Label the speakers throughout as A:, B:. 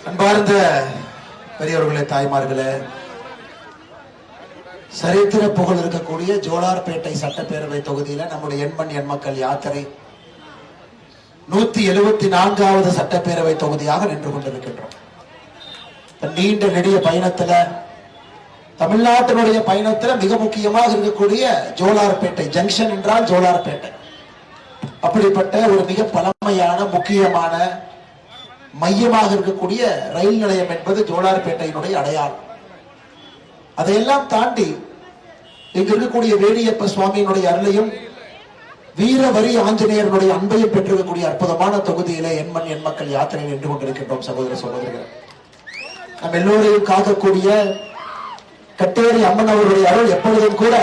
A: அன்பார்ந்த பெரியவர்களே, தாய்மார்களே, சரித்திர புகழ் இருக்கக்கூடிய ஜோலார்பேட்டை சட்டப்பேரவை தொகுதியில நம்முடைய எண்மண் எண்மக்கள் யாத்திரை 174வது சட்டப்பேரவை தொகுதியாக நின்று கொண்டிருக்கின்றோம். நீண்ட நெடிய பயணத்துல, தமிழ்நாட்டினுடைய பயணத்துல மிக முக்கியமாக இருக்கக்கூடிய ஜோலார்பேட்டை ஜங்ஷன் என்றால் ஜோலார்பேட்டை. அப்படிப்பட்ட ஒரு மிக பழமையான முக்கியமான மையமாக இருக்கக்கூடிய ரயில் நிலையம் என்பது ஜோலார்பேட்டையினுடைய அடையாளம். அதையெல்லாம் தாண்டி இங்கு இருக்கக்கூடிய வேடியப்ப சுவாமியினுடைய அருளையும் வீரவரி ஆஞ்சநேயருடைய அன்பையும் பெற்றிருக்கக்கூடிய அற்புதமான தொகுதியிலே எண்மண் எண்மக்கள் யாத்திரையில் நின்று கொண்டிருக்கின்றோம். சகோதர சகோதரிகள், நம் எல்லோரையும் காக்கக்கூடிய கட்டேரி அம்மன் அவருடைய அருள் எப்பொழுதும் கூட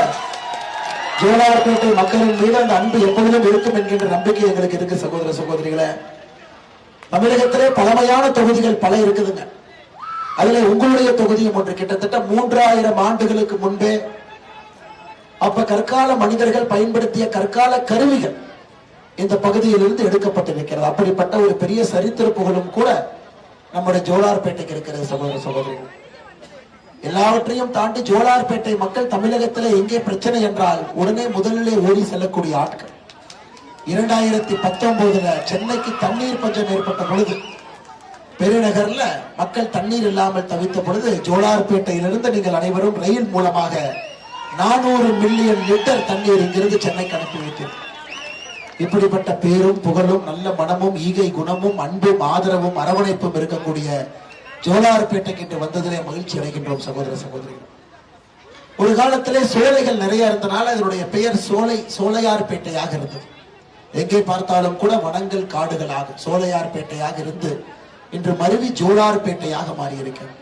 A: ஜோலார்பேட்டை மக்களின் மீது அந்த அன்பு எப்பொழுதும் இருக்கும் என்கின்ற நம்பிக்கை எங்களுக்கு இருக்கு. சகோதர சகோதரிகளை, தமிழகத்திலே பழமையான தொகுதிகள் பல இருக்குதுங்க. அதுல உங்களுடைய தொகுதியும் ஒன்று. கிட்டத்தட்ட 3000 ஆண்டுகளுக்கு முன்பே அப்ப கற்கால மனிதர்கள் பயன்படுத்திய கற்கால கருவிகள் இந்த பகுதியிலிருந்து எடுக்கப்பட்டிருக்கிறது. அப்படிப்பட்ட ஒரு பெரிய சரித்திர புகழும் கூட நம்முடைய ஜோலார்பேட்டைக்கு இருக்கிறது. சகோதர சகோதரிகள், எல்லாவற்றையும் தாண்டி ஜோலார்பேட்டை மக்கள் தமிழகத்தில் எங்கே பிரச்சனை என்றால் உடனே முதலிலே ஓடி செல்லக்கூடிய ஆட்கள். 2019 சென்னைக்கு தண்ணீர் பஞ்சம் ஏற்பட்ட பொழுது, பெருநகர்ல மக்கள் தண்ணீர் இல்லாமல் தவித்த பொழுது, ஜோலார்பேட்டையிலிருந்து நீங்கள் அனைவரும் ரயில் மூலமாக 400 மில்லியன் லிட்டர் தண்ணீர் இங்கிருந்து சென்னைக்கு அனுப்பி வைத்தது. இப்படிப்பட்ட பேரும் புகழும் நல்ல மனமும் ஈகை குணமும் அன்பும் ஆதரவும் அரவணைப்பும் இருக்கக்கூடிய ஜோலார்பேட்டைக்கு இன்று வந்ததிலே மகிழ்ச்சி அடைகின்றோம். சகோதர சகோதரிகள், ஒரு காலத்திலே சோலைகள் நிறைய இருந்தனால அதனுடைய பெயர் சோலையார்பேட்டையாக இருந்தது. எங்கே பார்த்தாலும் கூட வனங்கள் காடுகளாக சோலையார்பேட்டையாக இருந்து இன்று மருவி ஜோலார்பேட்டையாக மாறி இருக்கிறது.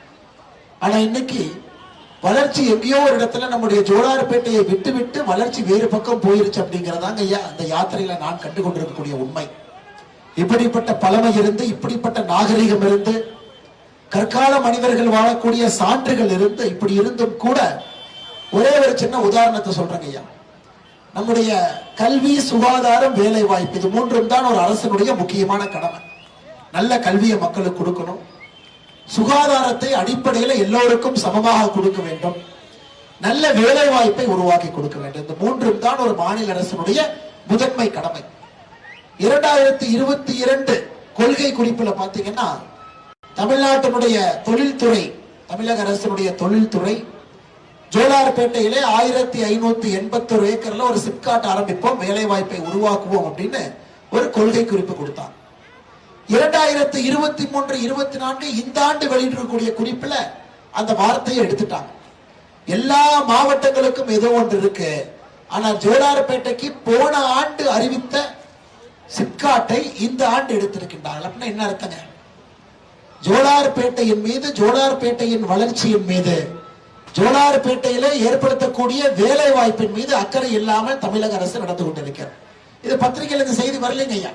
A: ஆனா இன்னைக்கு வளர்ச்சி எங்கேயோ ஒரு இடத்துல நம்முடைய ஜோலார்பேட்டையை விட்டு விட்டு வளர்ச்சி வேறு பக்கம் போயிருச்சு அப்படிங்கிறதாங்க ஐயா அந்த யாத்திரையில நான் கண்டு கொண்டிருக்கக்கூடிய உண்மை. இப்படிப்பட்ட பழமை இருந்து, இப்படிப்பட்ட நாகரிகம் இருந்து, கற்கால மனிதர்கள் வாழக்கூடிய சான்றுகள் இருந்து, இப்படி இருந்தும் கூட ஒரே ஒரு சின்ன உதாரணத்தை சொல்றேங்க ஐயா. நம்முடைய கல்வி, சுகாதாரம், வேலை வாய்ப்பு, இது மூன்றும் தான் ஒரு அரசனுடைய முக்கியமான கடமை. நல்ல கல்வியை மக்களுக்கு கொடுக்கணும், சுகாதாரத்தை அடிப்படையில் எல்லோருக்கும் சமமாக கொடுக்க வேண்டும், நல்ல வேலை வாய்ப்பை உருவாக்கி கொடுக்க வேண்டும். இந்த மூன்றும் தான் ஒரு மாநில அரசனுடைய முதன்மை கடமை. 2022 கொள்கை குறிப்புல பாத்தீங்கன்னா தமிழ்நாட்டினுடைய தொழில்துறை, தமிழக அரசினுடைய தொழில்துறை ஜோலார்பேட்டையிலே 1581 ஏக்கர்ல ஒரு சிப்காட் ஆரம்பிப்போம், வேலை வாய்ப்பை உருவாக்குவோம் அப்படின்னு ஒரு கொள்கை குறிப்பு கொடுத்தாங்க. 2023-24 இந்த ஆண்டு வெளியிட்டிருக்கக்கூடிய குறிப்புல அந்த வார்த்தையை எடுத்துட்டாங்க. எல்லா மாவட்டங்களுக்கும் ஏதோ ஒன்று இருக்கு, ஆனா ஜோலார்பேட்டைக்கு போன ஆண்டு அறிவித்த சிப்காட்டை இந்த ஆண்டு எடுத்திருக்கின்றார்கள். அப்படின்னா என்ன அர்த்தங்க? ஜோலார்பேட்டையின் மீது, ஜோலார்பேட்டையின் வளர்ச்சியின் மீது, ஜோலார்பேட்டையில ஏற்படுத்தக்கூடிய வேலை வாய்ப்பின் மீது அக்கறை இல்லாமல் தமிழக அரசு நடந்து கொண்டிருக்கிறது. இது பத்திரிகையில் இந்த செய்தி வரலைங்க ஐயா.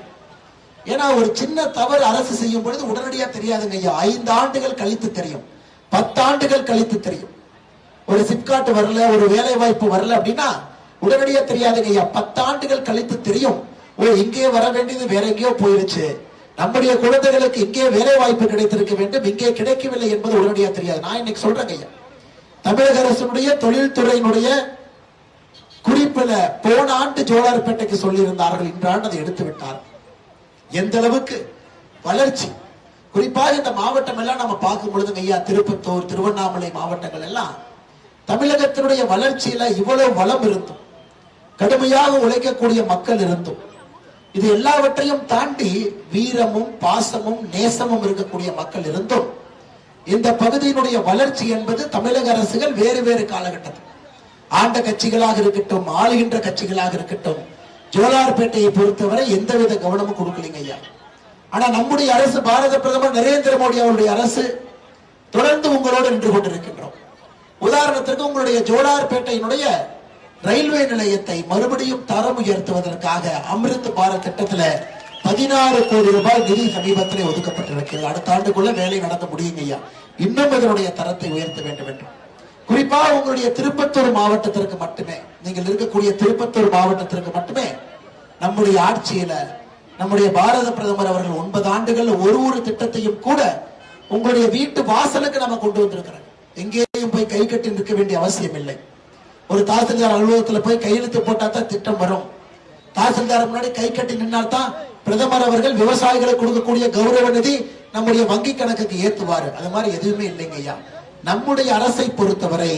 A: ஏன்னா ஒரு சின்ன தவறு அரசு செய்யும் பொழுது உடனடியா தெரியாதுங்க ஐயா. 5 ஆண்டுகள் கழித்து தெரியும், 10 ஆண்டுகள் கழித்து தெரியும். ஒரு சிப்காட் வரல, ஒரு வேலை வாய்ப்பு வரல அப்படின்னா உடனடியா தெரியாதுங்க ஐயா. 10 ஆண்டுகள் கழித்து தெரியும். ஓ, இங்கே வர வேண்டியது வேற எங்கேயோ போயிருச்சு, நம்முடைய குழந்தைகளுக்கு இங்கே வேலை வாய்ப்பு கிடைத்திருக்க வேண்டும், இங்கே கிடைக்கவில்லை என்பது உடனடியா தெரியாது. நான் இன்னைக்கு சொல்றேங்க ஐயா, தமிழக அரசுடைய தொழில்துறையினுடைய குறிப்பில போன ஆண்டு ஜோலார்பேட்டைக்கு சொல்லி இருந்தார்கள், இந்த ஆண்டு அதை எடுத்து விட்டார். எந்த அளவுக்கு வளர்ச்சி, குறிப்பாக இந்த மாவட்டம் எல்லாம் நம்ம பார்க்கும் பொழுது ஐயா, திருப்பத்தூர், திருவண்ணாமலை மாவட்டங்கள் எல்லாம் தமிழகத்தினுடைய வளர்ச்சியில இவ்வளவு வளம் இருந்தும், கடுமையாக உழைக்கக்கூடிய மக்கள் இருந்தும், இது எல்லாவற்றையும் தாண்டி வீரமும் பாசமும் நேசமும் இருக்கக்கூடிய மக்கள் இருந்தும், இந்த பகுதியினுடைய வளர்ச்சி என்பது தமிழக அரசுகள் வேறு வேறு காலகட்டத்தில் ஆண்ட கட்சிகளாக இருக்கட்டும், ஆளுகின்ற கட்சிகளாக இருக்கட்டும், ஜோலார்பேட்டையை பொறுத்தவரை எந்தவித கவனமும் கொடுக்கலீங்க ஐயா. ஆனா நம்முடைய அரசு, பாரத பிரதமர் நரேந்திர மோடி அவருடைய அரசு தொடர்ந்து உங்களோடு நின்று கொண்டிருக்கின்றோம். உதாரணத்திற்கு உங்களுடைய ஜோலார்பேட்டையினுடைய ரயில்வே நிலையத்தை மறுபடியும் தரம் உயர்த்துவதற்காக அமிர்த் பாரத் திட்டத்துல 16 கோடி ரூபாய் நிதி சமீபத்திலே ஒதுக்கப்பட்டிருக்கிறது. அடுத்த ஆண்டுக்குள்ள வேலை நடத்த முடியுங்க ஐயா. இன்னும் இதனுடைய தரத்தை உயர்த்த வேண்டும் என்று குறிப்பாக உங்களுடைய திருப்பத்தூர் மாவட்டத்திற்கு மட்டுமே, நீங்கள் இருக்கக்கூடிய திருப்பத்தூர் மாவட்டத்திற்கு மட்டுமே நம்முடைய ஆட்சியில நம்முடைய பாரத பிரதமர் அவர்கள் 9 ஆண்டுகள் ஒரு திட்டத்தையும் கூட உங்களுடைய வீட்டு வாசலுக்கு நம்ம கொண்டு வந்திருக்கிறோம். எங்கேயும் போய் கை கட்டி நிற்க வேண்டிய அவசியம் இல்லை. ஒரு தாசில்தார் அலுவலகத்தில் போய் கையெழுத்து போட்டா தான் திட்டம் வரும். தாசில்தார் முன்னாடி கை கட்டி நின்னால் தான் பிரதமர் அவர்கள் விவசாயிகளுக்கு கொடுக்கக்கூடிய கௌரவ நிதி நம்முடைய வங்கி கணக்குக்கு ஏத்துவாரு. அது மாதிரி எதுவுமே இல்லைங்க ஐயா. நம்முடைய அரசை பொறுத்தவரை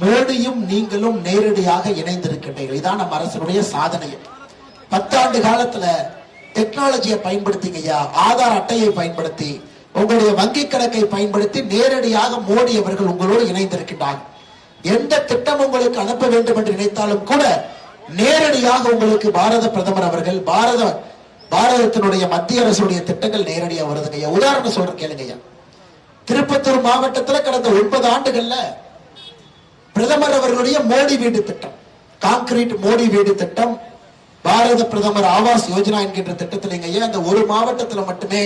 A: மோடியும் நீங்களும் நேரடியாக இணைந்திருக்கின்றீர்கள். இதான் நம்ம அரசுடைய சாதனை. 10 ஆண்டு காலத்துல டெக்னாலஜியை பயன்படுத்திங்க ஐயா. ஆதார் அட்டையை பயன்படுத்தி உங்களுடைய வங்கி கணக்கை பயன்படுத்தி நேரடியாக மோடி அவர்கள் உங்களோடு இணைந்திருக்கின்றார். எந்த திட்டம் உங்களுக்கு அனுப்ப வேண்டும் என்று நினைத்தாலும் கூட நேரடியாக உங்களுக்கு பாரத பிரதமர் அவர்கள் பாரதத்தினுடைய மத்திய அரசுடைய திட்டங்கள் நேரடியாக வருதுங்க. உதாரணம் சொல்றேன் கேளுங்க. திருப்பத்தூர் மாவட்டத்தில் கடந்த 9 ஆண்டுகள்ல பிரதமர் அவர்களுடைய மோடி வீடு திட்டம், கான்கிரீட் மோடி வீடு திட்டம், பாரத பிரதமர் ஆவாஸ் யோஜனா என்கின்ற திட்டத்தில் அந்த ஒரு மாவட்டத்தில் மட்டுமே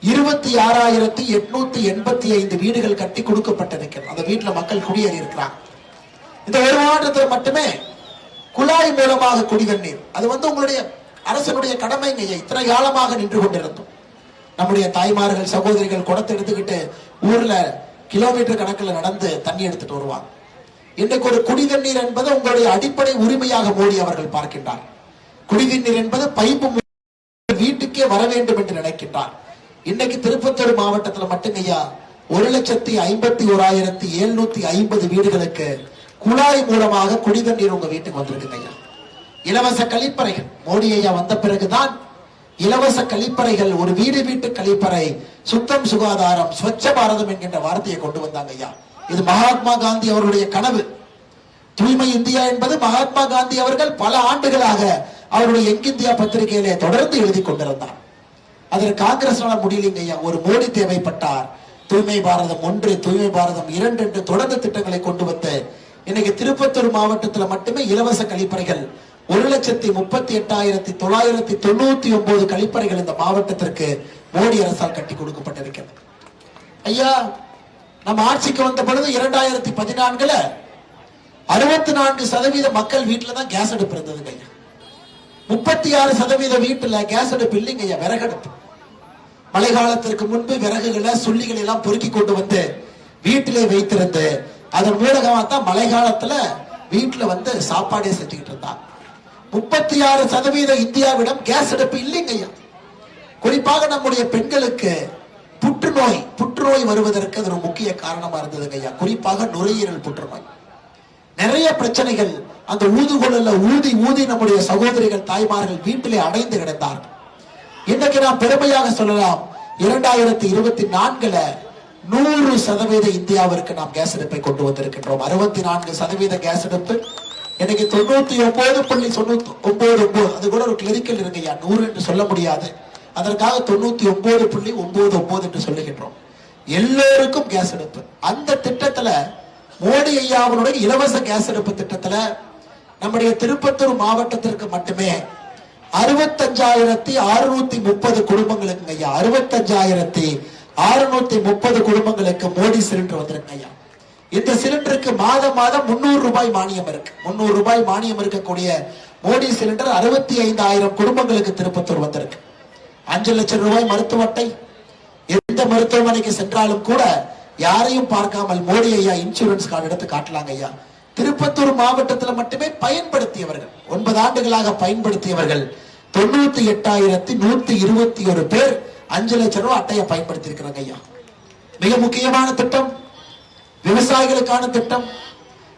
A: 26,885 வீடுகள் கட்டி கொடுக்கப்பட்டிருக்கிறது. அந்த வீட்டுல மக்கள் குடியேறி இருக்கிறாங்க. இந்த ஒரு மாவட்டத்தில் மட்டுமே குழாய் மூலமாக குடிநீர், அது உங்களுடைய அரசனுடைய கடமைங்க. இத்தனை காலமாக நின்று கொண்டிருந்தோம். நம்முடைய தாய்மார்கள் சகோதரிகள் குடத்தை எடுத்துக்கிட்டு ஊர்ல கிலோமீட்டர் கணக்கில் நடந்து தண்ணி எடுத்துட்டு வருவாங்க. இன்னைக்கு ஒரு குடிநீர் என்பது உங்களுடைய அடிப்படை உரிமையாக மோடி அவர்கள் பார்க்கின்றார். குடிநீர் என்பது பைப்பு வீட்டுக்கே வர வேண்டும் என்று நினைக்கின்றார். இன்னைக்கு திருப்பத்தூர் மாவட்டத்தில் மட்டும் ஐயா 1,51,750 வீடுகளுக்கு குழாய் மூலமாக குடிநீர் உங்க வீட்டுக்கு வந்திருக்கு ஐயா. இலவச கழிப்பறைகள் மோடி ஐயா வந்த பிறகுதான் இலவச கழிப்பறைகள், ஒரு வீட்டு கழிப்பறை, சுத்தம் சுகாதாரம், ஸ்வச்ச பாரதம் என்கின்ற வார்த்தையை கொண்டு வந்தாங்க ஐயா. இது மகாத்மா காந்தி அவருடைய கனவு. தூய்மை இந்தியா என்பது மகாத்மா காந்தி அவர்கள் பல ஆண்டுகளாக அவருடைய யங் இந்தியா பத்திரிகையிலே தொடர்ந்து எழுதி கொண்டிருந்தார். அதற்கு காங்கிரஸ் முடியலைங்க ஐயா. ஒரு மோடி தேவைப்பட்டார். தூய்மை பாரதம் 1, தூய்மை பாரதம் 2 என்று தொடர்ந்து திட்டங்களை கொண்டு வந்து இன்னைக்கு திருப்பத்தூர் மாவட்டத்தில் மட்டுமே இலவச கழிப்பறைகள் 1,38,999 கழிப்பறைகள் இந்த மாவட்டத்திற்கு மோடி அரசால் கட்டி கொடுக்கப்பட்டிருக்கிறது. ஐயா, நம்ம ஆட்சிக்கு வந்த பொழுது 2014 64% மக்கள் வீட்டுல தான் கேஸ் அடுப்பு இருந்ததுங்க ஐயா. 36% வீட்டுல கேஸ் அடுப்பு இல்லைங்க ஐயா, விறகடுப்பு. மழை காலத்திற்கு முன்பு விறகுகளை சுள்ளிகளை எல்லாம் பொறுக்கி கொண்டு வந்து வீட்டிலே வைத்திருந்து அதன் மூலமா தான் மழை காலத்துல வீட்டுல சாப்பாடே செஞ்சுக்கிட்டு இருந்தாங்க. 36% இந்தியாவிடம் கேஸ் அடுப்பு இல்லைங்க ஐயா. குறிப்பாக நம்முடைய பெண்களுக்கு புற்றுநோய் வருவதற்கு அது ஒரு முக்கிய காரணமா இருந்ததுங்க ஐயா. குறிப்பாக நுரையீரல் புற்றுநோய். நிறைய பிரச்சனைகள் அந்த ஊதுகுழல்ல ஊதி நம்முடைய சகோதரிகள் தாய்மார்கள் வீட்டிலே அடைந்து கிடந்தார்கள். இன்னைக்கு நாம் பெருமையாக சொல்லலாம், 2024 100% இந்தியாவிற்கு நாம் கேஸ் அடுப்பை கொண்டு வந்திருக்கின்றோம். 64% கேஸ் அடுப்பு. எனக்கு 99.99, அது கூட ஒரு கிளரிக்கல் இருக்கையா, 100 என்று சொல்ல முடியாது. அதற்காக 99.99 என்று சொல்லுகின்றோம். எல்லோருக்கும் கேஸ் அடுப்பு. அந்த திட்டத்துல மோடி ஐயாவுடைய இலவச கேஸ் அடுப்பு திட்டத்துல நம்முடைய திருப்பத்தூர் மாவட்டத்திற்கு மட்டுமே 65,630 குடும்பங்களுக்கு ஐயா, 65,630 குடும்பங்களுக்கு மோடி சிலிண்டர் வந்திருக்கு ஐயா. இந்த சிலிண்டருக்கு மாதம் 300 ரூபாய் மானியம் இருக்கு. 300 ரூபாய் மானியம் இருக்கக்கூடிய மோடி சிலிண்டர் 65,000 குடும்பங்களுக்கு திருப்பத்தூர் வந்திருக்கு. 5 லட்சம் ரூபாய் மருத்துவ அட்டை. எந்த மருத்துவமனைக்கு சென்றாலும் கூட யாரையும் பார்க்காமல் மோடி ஐயா இன்சூரன்ஸ் கார்டு எடுத்து காட்டலாங்க ஐயா. திருப்பத்தூர் மாவட்டத்தில் மட்டுமே பயன்படுத்தியவர்கள் 9 ஆண்டுகளாக பயன்படுத்தியவர்கள் 98,121 பேர் 5 லட்சம் ரூபாய் அட்டையை பயன்படுத்தி இருக்கிறாங்க ஐயா. மிக முக்கியமான திட்டம், விவசாயிகளுக்கான திட்டம்.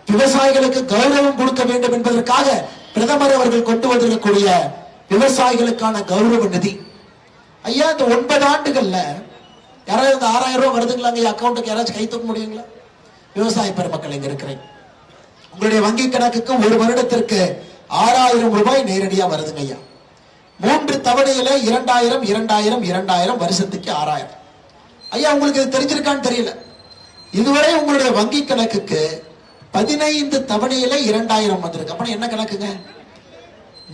A: விவசாயிகளுக்கு கௌரவம் கொடுக்க வேண்டும் என்பதற்காக பிரதமர் அவர்கள் கொண்டு வந்திருக்கக்கூடிய விவசாயிகளுக்கான கௌரவ நிதி ஐயா. இந்த 9 ஆண்டுகள்ல யாராவது இந்த 6,000 ரூபாய் வருதுங்களாங்க அக்கௌண்ட்டுக்கு யாராச்சும் கை தூக்க முடியுங்களா? விவசாய பெருமக்கள் இங்க இருக்கிறேன், உங்களுடைய வங்கி கணக்குக்கு ஒரு வருடத்திற்கு 6,000 ரூபாய் நேரடியா வருதுங்க ஐயா. 3 தவணையில 2,000 2,000 2,000 வருஷத்துக்கு 6,000 ஐயா. உங்களுக்கு இது தெரிஞ்சிருக்கான்னு தெரியல. இதுவரை உங்களுடைய வங்கி கணக்குக்கு 15 தவணையில 2,000 வந்திருக்கு. அப்ப என்ன கணக்குங்க?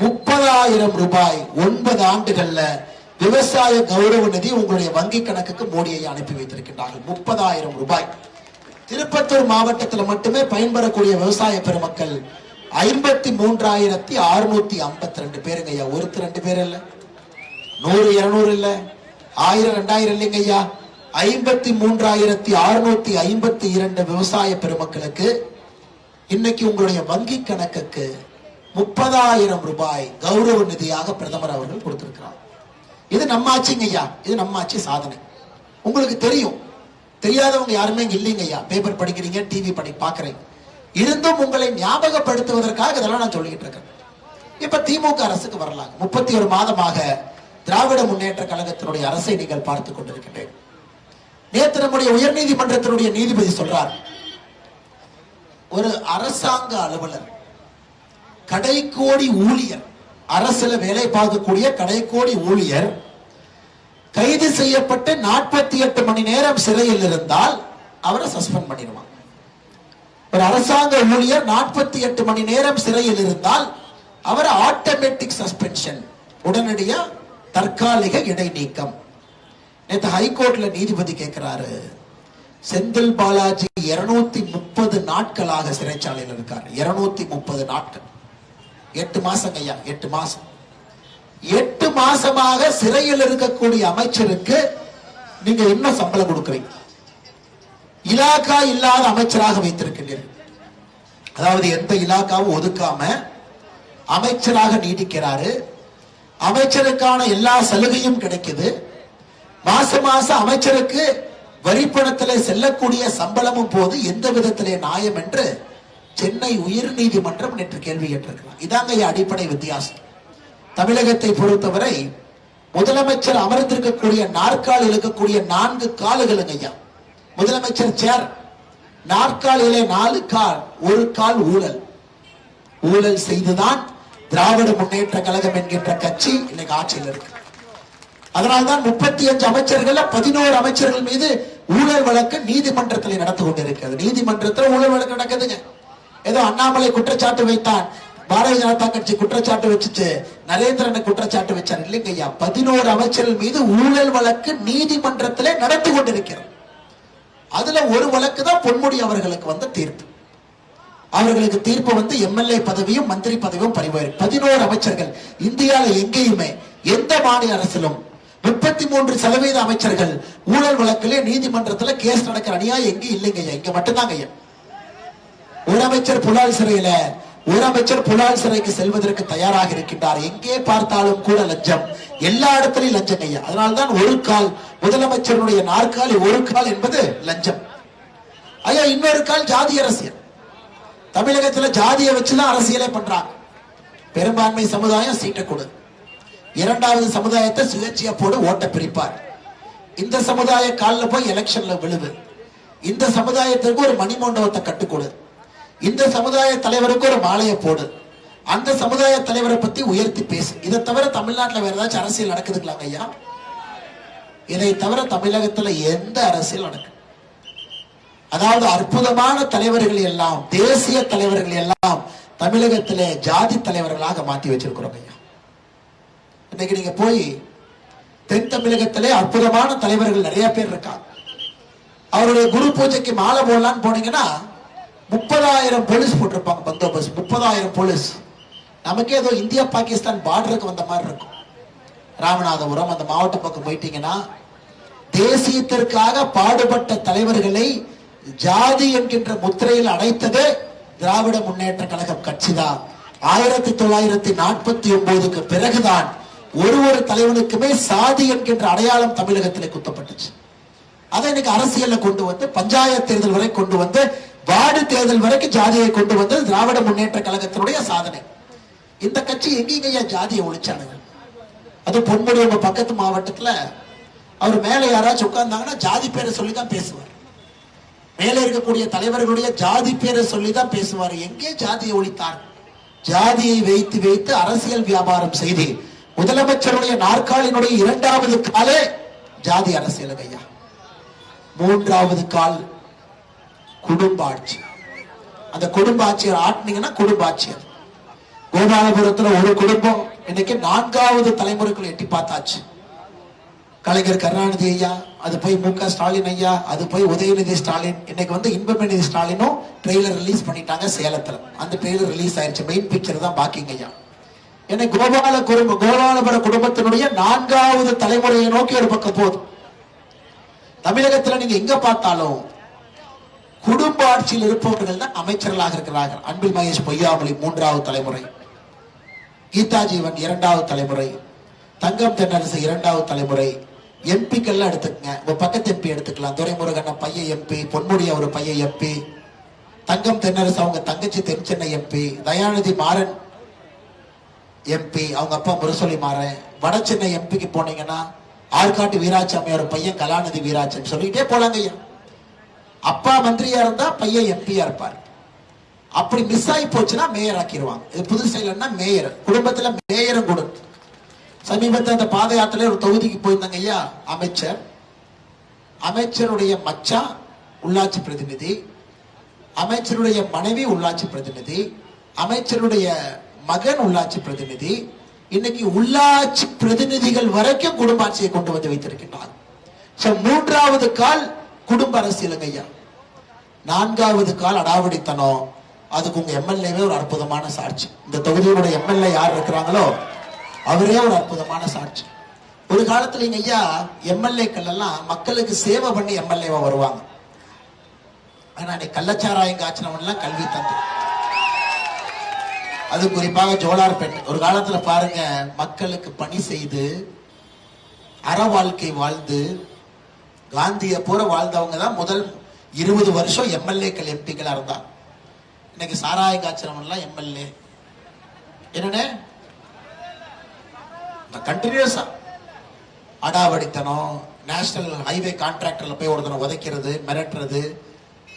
A: 30,000 ரூபாய் 9 ஆண்டுகள்ல விவசாய கௌரவ நிதி உங்களுடைய வங்கி கணக்குக்கு மோடி ஐயா அனுப்பி வைத்திருக்கின்றார்கள். 30,000 ரூபாய். திருப்பத்தூர் மாவட்டத்தில் மட்டுமே பயன்பெறக்கூடிய விவசாய பெருமக்கள் 53,652 பேருங்க ஐயா. ஒருத்தர் 2 பேர் இல்ல, 100 200 இல்ல, 1000 2000 இல்லைங்க ஐயா. 53,652 விவசாய பெருமக்களுக்கு இன்னைக்கு உங்களுடைய வங்கி கணக்குக்கு 30,000 ரூபாய் கௌரவ நிதியாக பிரதமர் அவர்கள் கொடுத்திருக்கிறார். இது நம்ம ஆட்சிங்க ஐயா, இது நம்ம ஆட்சி சாதனை. உங்களுக்கு தெரியும், தெரியாதவங்க யாருமே இங்க இல்லைங்க ஐயா. பேப்பர் படிக்கிறீங்க, டிவி பாக்குறீங்க, இருந்தும் உங்களை ஞாபகப்படுத்துவதற்காக இதெல்லாம் நான் சொல்லிட்டு இருக்கேன். இப்ப திமுக அரசுக்கு வரலாம். 31 மாதமாக திராவிட முன்னேற்ற கழகத்தினுடைய அரசை நீங்கள் பார்த்துக் கொண்டிருக்கின்றேன். நேற்று நம்முடைய உயர்நீதிமன்றத்தினுடைய நீதிபதி சொல்றார், ஒரு அரசாங்க அலுவலர், கடைக்கோடி ஊழியர், அரசுல வேலை பார்க்கக்கூடிய கடைக்கோடி ஊழியர் கைது செய்யப்பட்டு 48 மணி நேரம் சிறையில் இருந்தால் அவரை சஸ்பெண்ட் பண்ணிடுவாங்க. ஒரு அரசாங்க ஊழியர் 48 மணி நேரம் சிறையில் இருந்தால் அவர் ஆட்டோமேட்டிக் சஸ்பென்ஷன், உடனடியா தற்காலிக இடைநீக்கம். நேற்று ஹைகோர்ட்ல நீதிபதி கேட்கிறாரு, செந்தில் பாலாஜி 230 நாட்களாக சிறைச்சாலையில் இருக்காரு. 230 நாட்கள், 8 மாசம் ஐயா, 8 மாசம். 8 மாசமாக சிறையில் இருக்கக்கூடிய அமைச்சருக்கு நீங்க என்ன சம்பளம் கொடுக்கிறீங்க? இலாக்கா இல்லாத அமைச்சராக வைத்திருக்கிறீர்கள். அதாவது எந்த இலாக்காவும் ஒதுக்காம அமைச்சராக நீடிக்கிறாரு. அமைச்சருக்கான எல்லா சலுகையும் கிடைக்குது. மாசம் அமைச்சருக்கு வரிப்பணத்திலே செல்லக்கூடிய சம்பளமும் போது எந்த விதத்திலே நியாயம் என்று சென்னை உயர் நீதிமன்றம் நேற்று கேள்வி கேட்டிருக்கிறார். இதாங்க அடிப்படை வித்தியாசம். தமிழகத்தை பொறுத்தவரை முதலமைச்சர் அமர்ந்திருக்கக்கூடிய நாற்காலில் இருக்கக்கூடிய 4 காலுகளுங்க ஐயா. முதலமைச்சர் சேர், நாற்காலியிலே 4 கால், ஒரு கால் ஊழல். ஊழல் செய்துதான் திராவிட முன்னேற்ற கழகம் என்கின்ற கட்சி இன்னைக்கு ஆட்சியில் இருக்கு. அதனால்தான் 35 அமைச்சர்கள் 11 அமைச்சர்கள் மீது ஊழல் வழக்கு நீதிமன்றத்தில் நடந்து கொண்டிருக்கிறது. நீதிமன்றத்தில் ஊழல் வழக்கு நடக்குதுங்க. ஏதோ அண்ணாமலை குற்றச்சாட்டு வைத்தான், பாரதிய ஜனதா கட்சி குற்றச்சாட்டு வச்சுச்சு, நரேந்திரனை குற்றச்சாட்டு வச்சார். இல்லைங்க ஐயா, 11 அமைச்சர்கள் மீது ஊழல் வழக்கு நீதிமன்றத்திலே நடந்து கொண்டிருக்கிறது. அதுல ஒரு வழக்கு தான் பொன்முடி அவர்களுக்கு வந்த தீர்ப்பு. அவர்களுக்கு தீர்ப்பு வந்து எம்எல்ஏ பதவியும் மந்திரி பதவியும் பறிவாரு. 11 அமைச்சர்கள். இந்தியாவில் எங்கேயுமே எந்த மாநில அரசிலும் 33% அமைச்சர்கள் ஊழல் வழக்கிலே நீதிமன்றத்தில் கேஸ் நடக்கிற அநியாயம் எங்கேயும் இல்லைங்க ஐயா, இங்க மட்டும்தாங்க ஐயா. ஒரு அமைச்சர் புலால் சிறையில, ஒரு அமைச்சர் புலால் சிறைக்கு செல்வதற்கு தயாராக இருக்கின்றார். எங்கே பார்த்தாலும் கூட லஞ்சம், எல்லா இடத்திலும் லஞ்சம் ஐயா. அதனால்தான் ஒரு கால் முதலமைச்சருடைய நாற்காலி, ஒரு கால் என்பது லஞ்சம் ஐயா. இன்னொரு கால் ஜாதி அரசியல். தமிழகத்துல ஜாதியை வச்சுதான் அரசியலே பண்றாங்க. பெரும்பான்மை சமுதாயம் சீட்டை கொடு, இரண்டாவது சமுதாயத்தை சுயேட்சையா போடு, ஓட்ட பிரிப்பார். இந்த சமுதாய காலில் போய் எலெக்ஷன்ல விழுவு, இந்த சமுதாயத்திற்கு ஒரு மணிமண்டபத்தை கட்டுக்கொடு, இந்த சமுதாய தலைவருக்கு ஒரு மாலையை போடு, அந்த சமுதாய தலைவரை பத்தி உயர்த்தி பேசு. இதை தவிர தமிழ்நாட்டில் வேற ஏதாச்சும் அரசியல் நடக்குதுங்களாங்க ஐயா? இதை தவிர தமிழகத்துல எந்த அரசியல் நடக்கு? அதாவது அற்புதமான தலைவர்கள் எல்லாம், தேசிய தலைவர்கள் எல்லாம் தமிழகத்திலே ஜாதி தலைவர்களாக மாற்றி வச்சிருக்கிறோம் ஐயா. இன்னைக்கு நீங்க போய் தென் தமிழகத்திலே அற்புதமான தலைவர்கள் நிறைய பேர் இருக்காங்க. அவருடைய குரு பூஜைக்கு மாலை போடலான்னு போனீங்கன்னா 30,000 போலீஸ் போட்டிருப்பாங்க, பந்தோபஸ்த். 30,000 போலீஸ். நமக்கே ஏதோ இந்தியா பாகிஸ்தான் பார்டருக்கு வந்த மாதிரி இருக்கும். ராமநாதபுரம் அந்த மாவட்ட பக்கம் போயிட்டீங்கன்னா தேசியத்திற்காக பாடுபட்ட தலைவர்களை ஜாதி என்கின்ற முத்திரையில் அடைத்ததே திராவிட முன்னேற்ற கழகம் கட்சிதான். 1949க்கு பிறகுதான் ஒரு தலைவனுக்குமே சாதி என்கின்ற அடையாளம் தமிழகத்திலே குத்தப்பட்டுச்சு. அதை இன்னைக்கு அரசியல்ல கொண்டு வந்து பஞ்சாயத்து தேர்தல் வரை கொண்டு வந்து வார்டு தேர்தல் வரைக்கும் ஜாதியை கொண்டு வந்து திராவிட முன்னேற்ற கழகத்தினுடைய சாதனை. இந்த கட்சி எங்கேயா ஜாதியை ஒழிச்சானுங்க? அது பொன்முடி உங்க பக்கத்து மாவட்டத்துல அவர் மேல யாராச்சும் உட்கார்ந்தாங்கன்னா ஜாதி பேரை சொல்லிதான் பேசுவார். மேலே இருக்கக்கூடிய தலைவர்களுடைய ஜாதி பேரை சொல்லிதான் பேசுவார். எங்கே ஜாதியை ஒழித்தார்? ஜாதியை வைத்து வைத்து அரசியல் வியாபாரம் செய்து முதலமைச்சருடைய நாற்காலினுடைய 2வது காலே ஜாதி அரசியல் ஐயா. 3வது கால் குடும்ப ஆட்சி. அந்த குடும்ப ஆட்சியை ஆட்டினீங்கன்னா குடும்ப ஆட்சி. கோபாலபுரத்துல ஒரு குடும்பம் இன்னைக்கு 4வது தலைமுறைக்குள்ள எட்டி பார்த்தாச்சு. கலைஞர் கருணாநிதி ஐயா, அது போய் மு க ஸ்டாலின் ஐயா, அது போய் உதயநிதி ஸ்டாலின், இன்னைக்கு வந்து இன்பநிதி ஸ்டாலினும் ட்ரெய்லர் ரிலீஸ் பண்ணிட்டாங்க சேலத்துல. அந்த ட்ரெய்லர் ரிலீஸ் ஆயிடுச்சு, மெயின் பிக்சர் தான் பாக்கிங்க ஐயா. எனக்கு கோபாலபுர குடும்பத்தினுடைய 4வது தலைமுறையை நோக்கி ஒரு பக்கம் போகுது. தமிழகத்துல நீங்க எங்க பார்த்தாலும் குடும்ப ஆட்சியில் இருப்பவர்கள் தான் அமைச்சர்களாக இருக்கிறார்கள். அன்பில் மகேஷ் பொய்யாமொழி 3வது தலைமுறை, கீதா ஜீவன் 2வது தலைமுறை, தங்கம் தென்னரசு 2வது தலைமுறை. எம்பிக்கள்லாம் எடுத்துக்கங்க, உங்க பக்கத்து எம்பி எடுத்துக்கலாம். துரைமுருகன் பையன் எம்பி, பொன்முடி அவர் பையன் எம்பி, தங்கம் தென்னரசு அவங்க தங்கச்சி தென்சென்னை எம்பி, தயாநிதி மாறன் எம்பி, அவங்க அப்பா முரசொலி மாறன். வட சென்னை எம்பிக்கு போனீங்கன்னா ஆற்காட்டு வீராசாமி அவர் பையன் கலாநிதி வீராச்சன், சொல்லிட்டே போலாங்க ஐயா. அப்பா மந்திரியா இருந்தா பையன் எம்பியா இருப்பார். அப்படி மிஸ் ஆகி போச்சுன்னா மேயர் ஆக்கிடுவாங்க. இது புதுசு இல்லைன்னா மேயர், குடும்பத்துல மேயரும் கொடுத்து. சமீபத்தில் அந்த பாத யாத்திரையில ஒரு தொகுதிக்கு போயிருந்தாங்க ஐயா. அமைச்சர், அமைச்சருடைய மச்சான் உள்ளாட்சி பிரதிநிதி, அமைச்சருடைய மனைவி உள்ளாட்சி பிரதிநிதி, அமைச்சருடைய மகன் உள்ளாட்சி பிரதிநிதி. இன்னைக்கு உள்ளாட்சி பிரதிநிதிகள் வரைக்கும் குடும்ப ஆட்சியை கொண்டு வந்து வைத்திருக்கின்றார். 3வது கால் குடும்ப அரசியலுங்க ஐயா. 4வது கால் அடாவடித்தனம். அதுக்கு உங்க எம்எல்ஏவே ஒரு அற்புதமான சாட்சி. இந்த தொகுதியோட எம்எல்ஏ யார் இருக்கிறாங்களோ அவரே ஒரு அற்புதமான சாட்சி. ஒரு காலத்துல இங்க ஐயா எம்எல்ஏக்கள் எல்லாம் மக்களுக்கு சேவை பண்ணி எம்எல்ஏவா வருவாங்க. ஆனா கள்ளச்சாராயம் காய்ச்சினவன் எல்லாம் கல்வி தந்து, அது குறிப்பாக ஜோலார்பேட்டை ஒரு காலத்துல பாருங்க, மக்களுக்கு பணி செய்து அற வாழ்க்கை வாழ்ந்து காந்திய பூர வாழ்ந்தவங்க தான் முதல் 20 வருஷம் எம்எல்ஏக்கள் எம்பிக்களா இருந்தாங்க. இன்னைக்கு சாராயம் காய்ச்சினவன் எல்லாம் எம்எல்ஏ. என்னன்னு கண்டினியூஸா அடாவடித்தனம், நேஷனல் ஹைவே கான்ட்ராக்டர்ல போய் ஒருத்தனை உதைக்கிறது, மிரட்டுறது,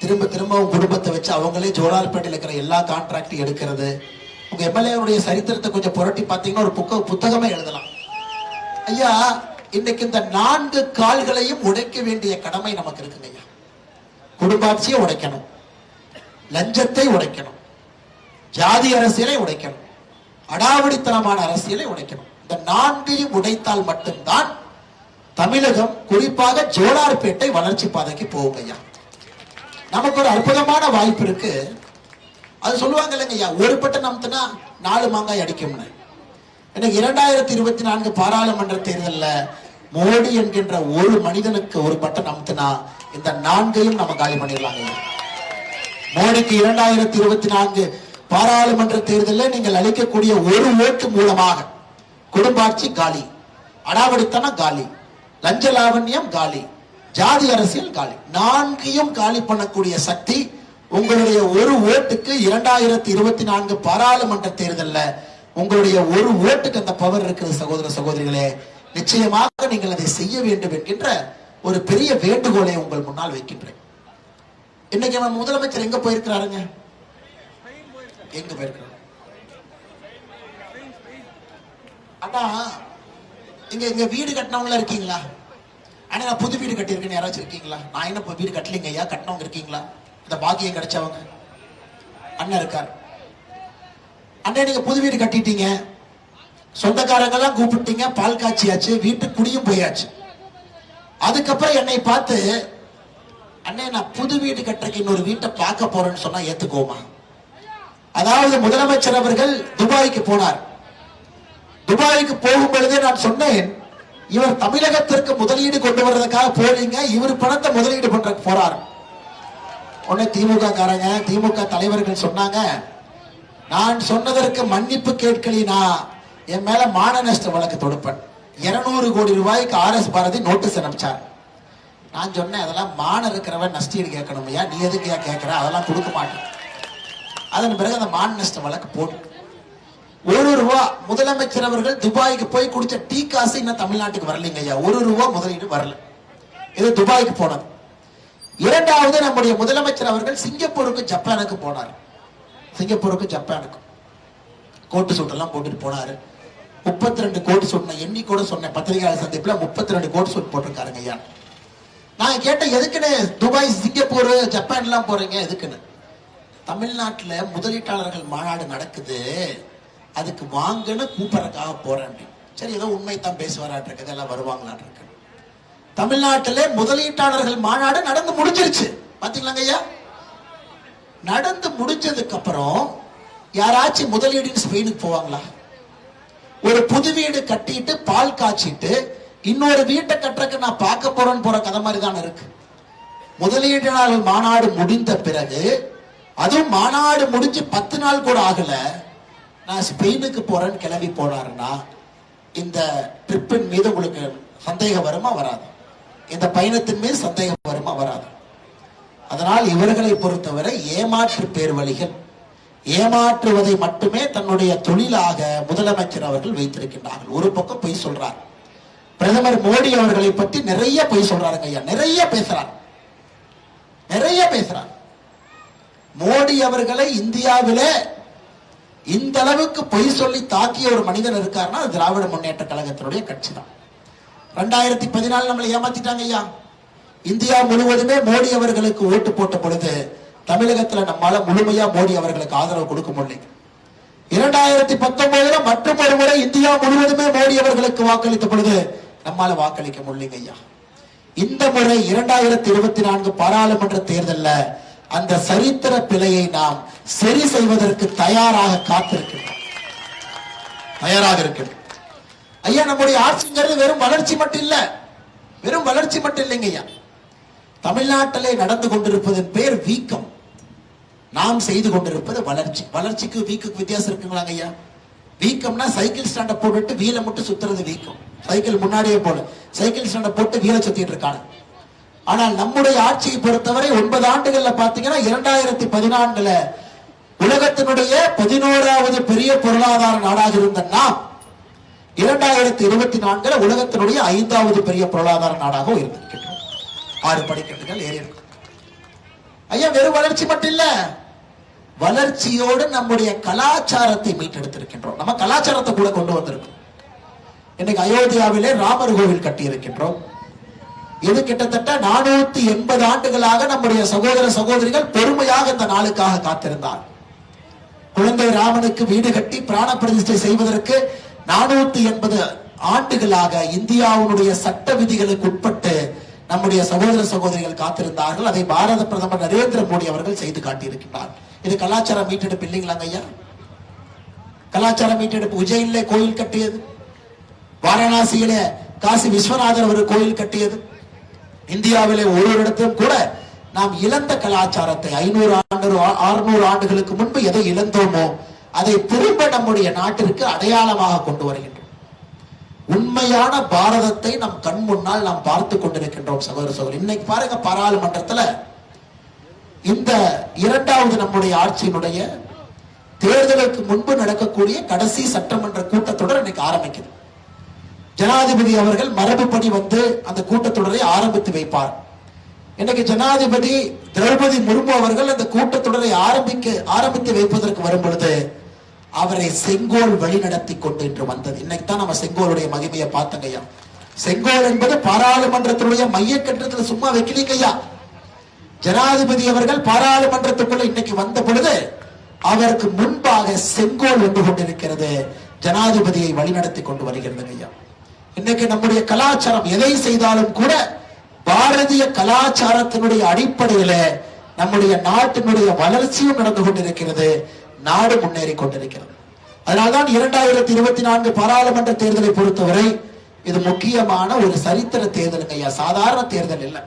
A: திரும்ப திரும்ப குடும்பத்தை வச்சு அவங்களே ஜோலார்பேட்டையில் இருக்கிற எல்லா கான்ட்ராக்டையும் எடுக்கிறது. உங்க எம்எல்ஏனுடைய சரித்திரத்தை கொஞ்சம் புரட்டி பார்த்தீங்கன்னா ஒரு புத்தகமே எழுதலாம் ஐயா. இன்னைக்கு இந்த 4 கால்களையும் உடைக்க வேண்டிய கடமை நமக்கு இருக்குங்க ஐயா. குடும்பாட்சியை உடைக்கணும், லஞ்சத்தை உடைக்கணும், ஜாதி அரசியலை உடைக்கணும், அடாவடித்தனமான அரசியலை உடைக்கணும். இந்த 4ஐயும் உடைத்தால் மட்டும்தான் தமிழகம், குறிப்பாக ஜோலார்பேட்டை வளர்ச்சி பாதைக்கு போகும் ஐயா. நமக்கு ஒரு அற்புதமான வாய்ப்பு இருக்கு. அது சொல்லுவாங்க இல்லைங்க ஐயா, ஒரு பட்டம் நம்த்துனா 4 மாங்காய் அடிக்கும்னு. எனக்கு 2024 பாராளுமன்ற தேர்தலில் மோடி என்கின்ற ஒரு மனிதனுக்கு ஒரு பட்டம் நம்த்துனா இந்த 4ஐயும் நம்ம காலி பண்ணிடலாங்க. மோடிக்கு 2024 பாராளுமன்ற தேர்தலில் நீங்கள் அளிக்கக்கூடிய ஒரு ஓட்டு மூலமாக குடும்பாட்சி காலி, அடாவடித்தனம் காலி, லஞ்ச லாவண்யம் காலி, ஜாதி அரசியல் காலி. 4ஐயும் காலி பண்ணக்கூடிய சக்தி உங்களுடைய ஒரு ஓட்டுக்கு 2024 பாராளுமன்ற தேர்தலில் உங்களுடைய ஒரு ஓட்டுக்கு அந்த பவர் இருக்கிறது சகோதர சகோதரிகளே. நிச்சயமாக நீங்கள் அதை செய்ய வேண்டும் என்கின்ற ஒரு பெரிய வேண்டுகோளை உங்கள் முன்னால் வைக்கின்றேன். இன்னைக்கு நம்ம முதலமைச்சர் எங்க போயிருக்கிறாருங்க? எங்க போயிருக்கிறார்? அண்ணா இங்க வீடு கட்டினவங்களா இருக்கீங்களா? ஆனா நான் புது வீடு கட்டியிருக்கேன்னு யாராச்சும் இருக்கீங்களா? நான் என்ன வீடு கட்டலிங்க ஐயா, கட்டினவங்க இருக்கீங்களா? இந்த பாக்கியம் கிடைச்சவங்க அண்ணன் இருக்கார். அண்ணன் நீங்க புது வீடு கட்டிட்டீங்க, சொந்தக்காரங்க எல்லாம் கூப்பிட்டீங்க, பால் காய்ச்சியாச்சு, வீட்டுக்கு குடியும் போயாச்சு. அதுக்கப்புறம் என்னை பார்த்து அண்ணே நான் புது வீடு கட்டுறதுக்கு இன்னொரு வீட்டை பார்க்க போறேன்னு சொன்னா ஏத்துக்கோமா? அதாவது முதலமைச்சர் அவர்கள் துபாய்க்கு போனார். துபாய்க்கு போகும் பொழுதே நான் சொன்னேன், இவர் தமிழகத்திற்கு முதலீடு கொண்டு வர்றதுக்காக போறீங்க, இவர் பணத்தை முதலீடு பண்ற போறார். உடனே திமுக காரங்க, திமுக தலைவர்கள் சொன்னாங்க, நான் சொன்னதற்கு மன்னிப்பு கேட்கலினா என் மேல மான நஷ்ட வழக்கு தொடுப்பேன். 200 கோடி ரூபாய்க்கு RS பாரதி நோட்டீஸ் அனுப்பிச்சார். நான் சொன்னேன், அதெல்லாம் மான இருக்கிறவன் நஷ்டீடு கேட்கணும் ஐயா, நீ எதுக்கு கேட்கிற, அதெல்லாம் கொடுக்க மாட்டேன். அதன் பிறகு அந்த மான நஷ்ட வழக்கு போட்டு ₹1 முதலமைச்சர் அவர்கள் துபாய்க்கு போய் குடிச்ச டீ காசு இன்னும் தமிழ்நாட்டுக்கு வரலைங்க ஐயா. ₹1 முதலீடு வரல. இது துபாய்க்கு போனது. இரண்டாவது, நம்முடைய முதலமைச்சர் அவர்கள் சிங்கப்பூருக்கு ஜப்பானுக்கு போனார். சிங்கப்பூருக்கு ஜப்பானுக்கு கோட்டு சூட்டெல்லாம் போட்டுட்டு போனாரு. 32 கோட்டு சூட், நான் எண்ணி கூட சொன்னேன் பத்திரிகையாளர் சந்திப்புல, 32 கோட்டு சூட் போட்டிருக்காருங்க ஐயா. நான் கேட்டேன், எதுக்குன்னு துபாய் சிங்கப்பூர் ஜப்பான் எல்லாம் போறீங்க எதுக்குன்னு? தமிழ்நாட்டுல முதலீட்டாளர்கள் மாநாடு நடக்குது, அதுக்கு வாங்கன்னு கூப்பிடறதுக்காக போறேன். சரி, ஏதோ உண்மைத்தான் பேசுவாராட்டு இருக்குது, எல்லாம் வருவாங்களாட்டு இருக்கு. தமிழ்நாட்டிலே முதலீட்டாளர்கள் மாநாடு நடந்து முடிஞ்சிருச்சு. பாத்தீங்களாங்க ஐயா, நடந்து முடிஞ்சதுக்கு அப்புறம் யாராச்சும் முதலீடுன்னு ஸ்பெயினுக்கு போவாங்களா? ஒரு புது வீடு கட்டிட்டு பால் காய்ச்சிட்டு இன்னொரு வீட்டை கட்டுறதுக்கு நான் பார்க்க போறேன்னு போற கதை மாதிரி தான் இருக்கு. முதலீட்டாளர் மாநாடு முடிந்த பிறகு, அதுவும் மாநாடு முடிஞ்சு 10 நாள் கூட ஆகல, நான் ஸ்பெயினுக்கு போறேன்னு கிளம்பி போனாருன்னா இந்த ட்ரிப்பின் மீது உங்களுக்கு சந்தேகம் வருமா வராது? இந்த பயணத்தின் மீது சந்தேகம் வருமா வராது? அதனால் இவர்களை பொறுத்தவரை ஏமாற்று பேர் வழிகள், ஏமாற்றுவதை மட்டுமே தன்னுடைய தொழிலாக முதலமைச்சர் அவர்கள் வைத்திருக்கின்றார்கள். ஒரு பக்கம் பொய் சொல்றார். பிரதமர் மோடி அவர்களை பற்றி நிறைய பொய் சொல்றாருங்க ஐயா, நிறைய பேசுறார். மோடி அவர்களை இந்தியாவிலே இந்த அளவுக்கு பொய் சொல்லி தாக்கிய ஒரு மனிதன் இருக்காருன்னா திராவிட முன்னேற்ற கழகத்தினுடைய கட்சி தான். 2014 நம்மளை ஏமாத்திட்டாங்க ஐயா. இந்தியா முழுவதுமே மோடி அவர்களுக்கு ஓட்டு போட்ட பொழுது தமிழகத்துல நம்மால முழுமையா மோடி அவர்களுக்கு ஆதரவு கொடுக்க முடியல. 2019 மற்றும் ஒரு முறை இந்தியா முழுவதுமே மோடி அவர்களுக்கு வாக்களித்த பொழுது நம்மால வாக்களிக்க முடியல ஐயா. இந்த முறை 2024 பாராளுமன்ற தேர்தல்ல அந்த சரித்திர பிழையை நாம் சரி செய்வதற்கு தயாராக காத்திருக்கிறோம். ஐயா, நம்முடைய ஆட்சிங்கிறது வெறும் வளர்ச்சி மட்டும் இல்ல, வெறும் வளர்ச்சி மட்டும் இல்லைங்க ஐயா. தமிழ்நாட்டிலே நடந்து கொண்டிருப்பதன் பேர் வீக்கம். நாம் செய்து கொண்டிருப்பது வளர்ச்சி. வளர்ச்சிக்கு வீக்குக்கு வித்தியாசம் இருக்குங்களாங்க ஐயா. வீக்கம்னா சைக்கிள் ஸ்டாண்ட போட்டுட்டு வீலை மட்டும் சுத்துறது வீக்கம். சைக்கிள் முன்னாடியே போல சைக்கிள் ஸ்டாண்ட போட்டு வீலை சுத்திட்டு இருக்காங்க. ஆனால் நம்முடைய ஆட்சியை பொறுத்தவரை 9 ஆண்டுகள்ல பாத்தீங்கன்னா 2014 உலகத்தினுடைய 11வது பெரிய பொருளாதார நாடாக இருந்த நாம் 2024 உலகத்தினுடைய 5வது பெரிய பொருளாதார நாடாக இருந்திருக்கின்றோம். 6 படிக்கட்டுகள் ஏறி இருக்கு ஐயா. வெறும் வளர்ச்சி மட்டும் இல்ல, வளர்ச்சியோடு நம்முடைய கலாச்சாரத்தை மீட்டெடுத்திருக்கின்றோம். நம்ம கலாச்சாரத்தை கூட கொண்டு வந்திருக்கோம். இன்னைக்கு அயோத்தியாவிலே ராமர் கோவில் கட்டி இருக்கின்றோம். இது கிட்டத்தட்ட 480 ஆண்டுகளாக நம்முடைய சகோதர சகோதரிகள் பொறுமையாக இந்த நாளுக்காக காத்திருந்தார். குழந்தை ராமனுக்கு வீடு கட்டி பிராண பிரதிஷ்டை செய்வதற்கு 480 ஆண்டுகளாக இந்தியாவுடைய சட்ட விதிகளுக்கு உட்பட்டு நம்முடைய சகோதர சகோதரிகள் காத்திருந்தார்கள். அதை பாரத பிரதமர் நரேந்திர மோடி அவர்கள் செய்து காட்டியிருக்கிறார். இது கலாச்சார மீட்டெடுப்பு இல்லைங்களாங்க ஐயா? கலாச்சார மீட்டெடுப்பு. உஜ்ஜைனிலே கோயில் கட்டியது, வாரணாசியிலே காசி விஸ்வநாதர் ஒரு கோயில் கட்டியது. இந்தியாவிலே ஒரு இடத்திலும் கூட நாம் இழந்த கலாச்சாரத்தை 500 ஆண்டுகளுக்கு முன்பு எதை இழந்தோமோ அதை திரும்ப நம்முடைய நாட்டிற்கு அடையாளமாக கொண்டு வருகின்றோம். உண்மையான பாரதத்தை நம் கண் முன்னால் நாம் பார்த்து கொண்டிருக்கின்றோம் சகோதர சகோதரி. இன்னைக்கு பாருங்க, பாராளுமன்றத்துல இந்த 2வது நம்முடைய ஆட்சியினுடைய தேர்தலுக்கு முன்பு நடக்கக்கூடிய கடைசி சட்டமன்ற கூட்டத்தொடர் இன்னைக்கு ஆரம்பிக்குது. ஜனாதிபதி அவர்கள் மரபுப்படி வந்து அந்த கூட்டத்தொடரை ஆரம்பித்து வைப்பார். இன்னைக்கு ஜனாதிபதி திரௌபதி முர்மு அவர்கள் அந்த கூட்டத்தொடரை ஆரம்பித்து வைப்பதற்கு வரும் பொழுது அவரை செங்கோல் வழி நடத்தி கொண்டு என்று வந்தது. இன்னைக்கு தான் நம்ம செங்கோலுடைய மகிமையை பார்த்தங்கய்யா. செங்கோல் என்பது பாராளுமன்றத்தினுடைய மைய கட்டத்தில் சும்மா வைக்கலீங்கய்யா. ஜனாதிபதி அவர்கள் பாராளுமன்றத்துக்குள்ள இன்னைக்கு வந்த பொழுது அவருக்கு முன்பாக செங்கோல் வந்து கொண்டிருக்கிறது, ஜனாதிபதியை வழிநடத்தி கொண்டு வருகிறது ஐயா. இன்னைக்கு நம்முடைய கலாச்சாரம் எதை செய்தாலும் கூட பாரதிய கலாச்சாரத்தினுடைய அடிப்படையில நம்முடைய நாட்டினுடைய வளர்ச்சியும் நடந்து கொண்டிருக்கிறது, நாடு முன்னேறி கொண்டிருக்கிறது. அதனால்தான் 2024 பாராளுமன்ற தேர்தலை பொறுத்தவரை இது முக்கியமான ஒரு சரித்திர தேர்தலுங்க ஐயா. சாதாரண தேர்தல் இல்ல.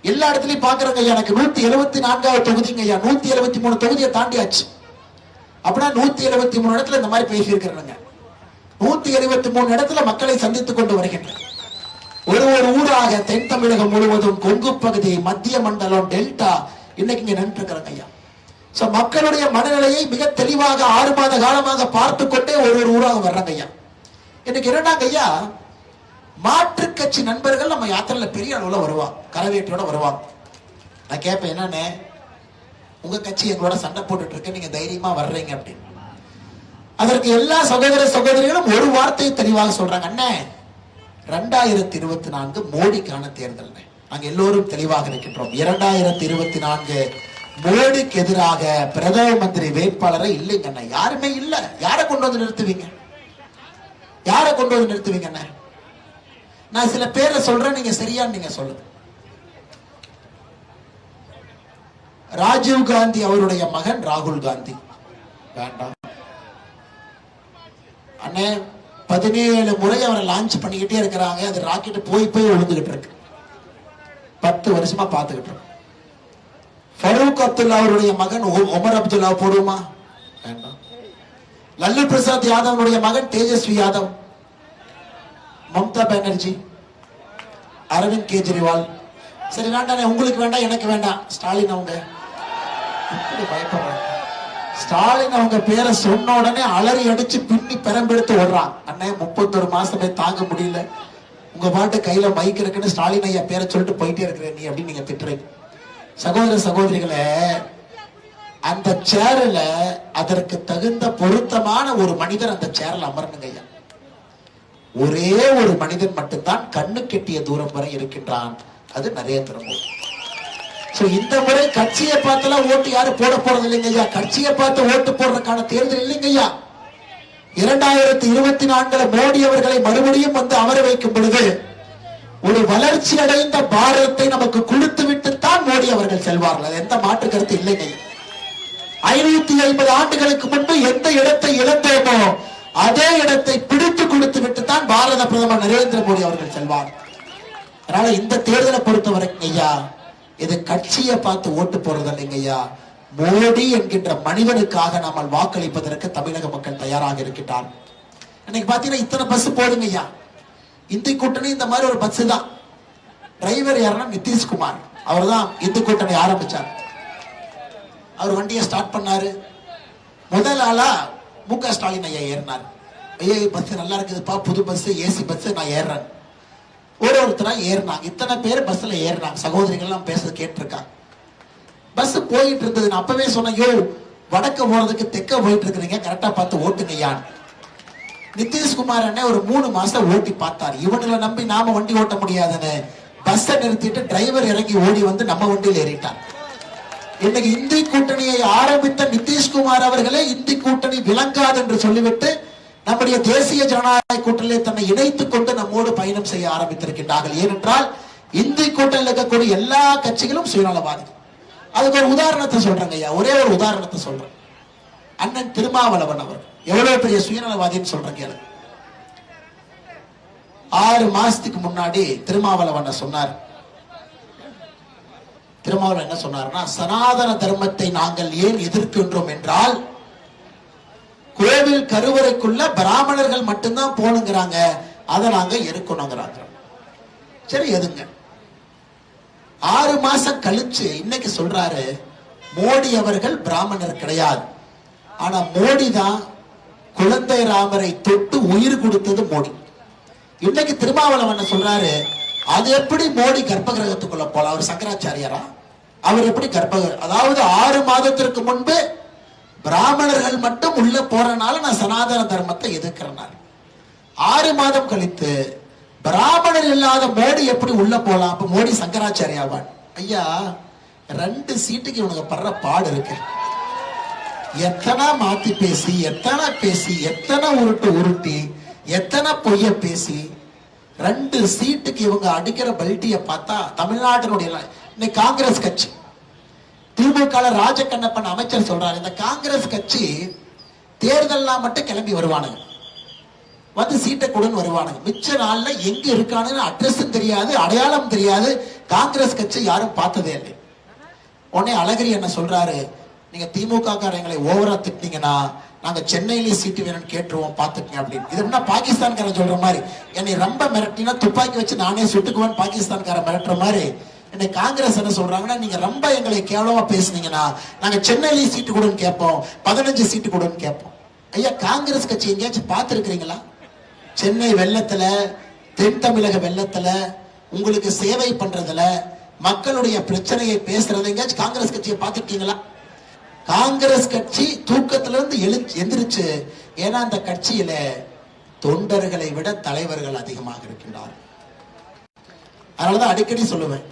A: எல்லா இடத்துலயும் பாக்குறங்க ஐயா. எனக்கு 174வது தொகுதிங்க ஐயா. 173 தொகுதியை தாண்டியாச்சு. அப்படின்னா 173 இடத்துல இந்த மாதிரி பேசி இருக்கிறாங்க. 173 இடத்துல மக்களை சந்தித்துக் கொண்டு வருகின்றனர். ஒரு ஊராக தென் தமிழகம் முழுவதும், கொங்கு பகுதி, மத்திய மண்டலம், டெல்டா இன்னைக்கு இங்க நின்று இருக்கிறாங்க ஐயா. மக்களுடைய மனநிலையை மிக தெளிவாக 6 மாத காலமாக பார்த்து கொண்டே ஒரு ஊராக வர்றாங்க ஐயா. இன்னைக்கு என்னடாங்க ஐயா, மாற்று கட்சி நண்பர்கள் நம்ம யாத்திரையில பெரிய அளவுல வருவாங்க, கரவேட்டியோட வருவாங்க. நான் கேட்பேன், என்னன்னு உங்க கட்சி எங்களோட சண்டை போட்டுட்டு இருக்கு, நீங்க தைரியமா வர்றீங்க அப்படின்னு. அதற்கு எல்லா சகோதர சகோதரிகளும் ஒரு வார்த்தையை தெளிவாக சொல்றாங்க, அண்ணே 2024 மோடிக்கான தேர்தல். நாங்க எல்லோரும் தெளிவாக இருக்கின்றோம். 2024 மோடிக்கு எதிராக பிரதம மந்திரி வேட்பாளரை இல்லைங்க அண்ணா, யாருமே இல்ல. யாரை கொண்டு வந்து நிறுத்துவீங்க? யாரை கொண்டு வந்து நிறுத்துவீங்க அண்ணா? நான் சில பேரை சொல்றேன், நீங்க சரியான்னு நீங்க சொல்லுங்க. ராஜீவ் காந்தி அவருடைய மகன் ராகுல் காந்தி வேண்டாம் அண்ணே. 17 முறை அவரை லான்ச் பண்ணிக்கிட்டே இருக்கிறாங்க. அது ராக்கெட் போய் விழுந்துகிட்டு இருக்கு. 10 வருஷமா பார்த்துக்கிட்டு இருக்கோம். ஃபரூக் அப்துல்லா அவருடைய மகன் உமர் அப்துல்லா போடுமா? வேண்டாம். லல்லு பிரசாத் யாதவனுடைய மகன் தேஜஸ்வி யாதவ், மம்தா பானர்ஜி, அரவிந்த் கெஜ்ரிவால். சரி வேண்டாம், உங்களுக்கு வேண்டாம், எனக்கு வேண்டாம். ஸ்டாலின் அவங்க பயப்படுறாங்க. ஸ்டாலின் அவங்க பேரை சொன்ன உடனே அலறி அடிச்சு பின்னி பெரம்பெடுத்து ஓடுறான். அண்ணே 31 மாசமே தாங்க முடியல, உங்க பாட்டு கையில மைக் இருக்குன்னு ஸ்டாலின் ஐயா பேரை சொல்லிட்டு போயிட்டே இருக்கிறேன் நீ அப்படின்னு நீங்க திட்டுறீங்க. சகோதர சகோதரிகளே, அந்த சேர்ல அதற்கு தகுந்த பொருத்தமான ஒரு மனிதர் அந்த சேர்ல அமரணுங்க ஐயா. ஒரே ஒரு மனிதன் மட்டும்தான் கண்ணு கெட்டிய தூரம் வரை இருக்கின்றான், அது நரேந்திர மோடி. இந்த முறை கட்சியை பார்த்தெல்லாம் ஓட்டு யாரும் போட போறது இல்லைங்க ஐயா. கட்சியை பார்த்து ஓட்டு போடுறதுக்கான தேர்தல் இல்லைங்க ஐயா. 2024 மோடி அவர்களை மறுபடியும் வந்து அமர வைக்கும் பொழுது ஒரு வளர்ச்சி அடைந்த பாரதத்தை நமக்கு கொடுத்து விட்டுத்தான் மோடி அவர்கள் செல்வார்கள். அது எந்த மாற்று கருத்து இல்லைங்க. 550 ஆண்டுகளுக்கு முன்பு எந்த இடத்தை இழந்தோமோ அதே இடத்தை பிடித்து கொடுத்து விட்டுத்தான் பாரத பிரதமர் நரேந்திர மோடி அவர்கள் செல்வார். அதனால இந்த தேர்தலை பொறுத்த வரைக்கும் ஐயா, இது கட்சியை பார்த்து ஓட்டு போறது இல்லைங்க ஐயா. மோடி என்கின்ற மனிதனுக்காக நாம் வாக்களிப்பதற்கு தமிழக மக்கள் தயாராக இருக்கின்றார். இன்னைக்கு பாத்தீங்கன்னா இத்தனை பஸ் போடுங்க ஐயா. இந்தி கூட்டணி இந்த மாதிரி ஒரு பஸ் தான். டிரைவர் யாருன்னா நிதிஷ்குமார், அவர் தான் இந்து கூட்டணி ஆரம்பிச்சார். அவர் வண்டியை ஸ்டார்ட் பண்ணாரு. முதல் ஆளா முக ஸ்டாலின் ஐயா ஏறினார். ஐயா பஸ் நல்லா இருக்குதுப்பா, புது பஸ், ஏசி பஸ், நான் ஏறுறேன். ஒருத்தரா ஏறினாங்க. இத்தனை பேர் பஸ்ல ஏறினாங்க. சகோதரிகள் எல்லாம் பேசுறது கேட்டிருக்காங்க. பஸ் போயிட்டு இருந்தது. நான் அப்பவே சொன்னேன், யோ வடக்க போறதுக்கு தெக்க போயிட்டு இருக்கிறீங்க, கரெக்டா பார்த்து ஓட்டுங்க ஐயா. நிதிஷ்குமார் அண்ணே ஒரு 3 மாசம் ஓட்டி பார்த்தாரு. இவனுங்களை நம்பி நாம வண்டி ஓட்ட முடியாதுன்னு பஸ்ஸை நிறுத்திட்டு டிரைவர் இறங்கி ஓடி வந்து நம்ம வண்டியில் ஏறிட்டார். இன்னைக்கு இந்தி கூட்டணியை ஆரம்பித்த நிதிஷ்குமார் அவர்களே இந்தி கூட்டணி விளங்காது என்று சொல்லிவிட்டு நம்முடைய தேசிய ஜனநாயக கூட்டணியை தன்னை இணைத்துக் கொண்டு நம்மோடு பயணம் செய்ய ஆரம்பித்திருக்கின்றார்கள். ஏனென்றால் இந்தி கூட்டணியில் இருக்கக்கூடிய எல்லா கட்சிகளும் சுயநலவாதிகள். அதுக்கு ஒரு உதாரணத்தை சொல்றேங்க ஐயா, ஒரே ஒரு உதாரணத்தை சொல்றேன். அண்ணன் திருமாவளவன் அவர் எவ்வளவு பெரிய சுயநலவாதின்னு சொல்றேன் கேளு. 6 மாசத்துக்கு முன்னாடி திருமாவளவன் சொன்னார். திருமாவளவன் என்ன சொன்னார்னா, சனாதன தர்மத்தை நாங்கள் ஏன் எதிர்க்கின்றோம் என்றால் கோவில் கருவறைக்குள்ள பிராமணர்கள் மட்டும்தான் போனுங்கிறாங்க, அதை நாங்க இருக்கணுங்கிறாங்க. சரி எதுங்க. 6 மாசம் கழிச்சு இன்னைக்கு சொல்றாரு, மோடி அவர்கள் பிராமணர் கிடையாது, ஆனா மோடி தான் குழந்தை ராமரை தொட்டு உயிர் கொடுத்தது மோடி. இன்னைக்கு திருமாவளவன் சொல்றாரு, அது எப்படி மோடி கர்ப்ப கிரகத்துக்குள்ள போல? அவர் சங்கராச்சாரியாரா? அவர் எப்படி அதாவது 6 மாதத்திற்கு முன்பு பிராமணர்கள் மட்டும் உள்ள போறனால நான் சனாதன தர்மத்தை எதிர்க்கிறேன். 6 மாதம் கழித்து பிராமணர் இல்லாத மோடி எப்படி உள்ள போலாம்? அப்ப மோடி சங்கராச்சாரியாவான். ஐயா 2 சீட்டுக்கு இவனுக்கு படுற பாடு இருக்கு. எத்தனை மாத்தி பேசி, எத்தனை உருட்டி, எத்தனை பொய்ய பேசி 2 சீட்டுக்கு இவங்க அடிக்கிற பல்ட்டிய பார்த்தா தமிழ்நாட்டினுடைய இன்னைக்கு காங்கிரஸ் கட்சி, திமுக ராஜகண்ணப்பன் அமைச்சர் சொல்றாரு, இந்த காங்கிரஸ் கட்சி தேர்தல்லாம் மட்டும் கிளம்பி வருவானுங்க, வந்து சீட்டை கொடுன்னு வருவானுங்க. மிச்ச நாள்ல எங்க இருக்கானுன்னு அட்ரஸும் தெரியாது, அடையாளம் தெரியாது. காங்கிரஸ் கட்சி யாரும் பார்த்ததே இல்லை. உடனே அழகிரி என்ன சொல்றாரு, நீங்க திமுக காரங்களை ஓவரா திட்டினீங்கன்னா நாங்க சென்னையிலேயே சீட்டு வேணும்னு கேட்டுருவோம், பாத்துக்கங்க அப்படின்னு. இது என்ன பாகிஸ்தான்காரன் சொல்ற மாதிரி, என்னை ரொம்ப மிரட்டினா துப்பாக்கி வச்சு நானே சுட்டுக்குவேன் பாகிஸ்தான்காரன் மிரட்டுற மாதிரி. இன்னைக்கு காங்கிரஸ் என்ன சொல்றாங்கன்னா, நீங்க ரொம்ப எங்களை கேவலமா பேசுனீங்கன்னா நாங்க சென்னையிலேயே சீட்டு கொடுன்னு கேட்போம், 15 சீட்டு கொடுன்னு கேட்போம். ஐயா காங்கிரஸ் கட்சி எங்கேயாச்சும் பார்த்துருக்கிறீங்களா? சென்னை வெள்ளத்துல, தென் தமிழக வெள்ளத்துல உங்களுக்கு சேவை பண்றதுல, மக்களுடைய பிரச்சனையை பேசுறது எங்கேயாச்சும் காங்கிரஸ் கட்சியை பார்த்துருக்கீங்களா? காங்கிரஸ் கட்சி தூக்கத்துல இருந்து எந்திரிச்சு, ஏன்னா அந்த கட்சியில தொண்டர்களை விட தலைவர்கள் அதிகமாக இருக்கின்றார். அதனாலதான் அடிக்கடி சொல்லுவேன்,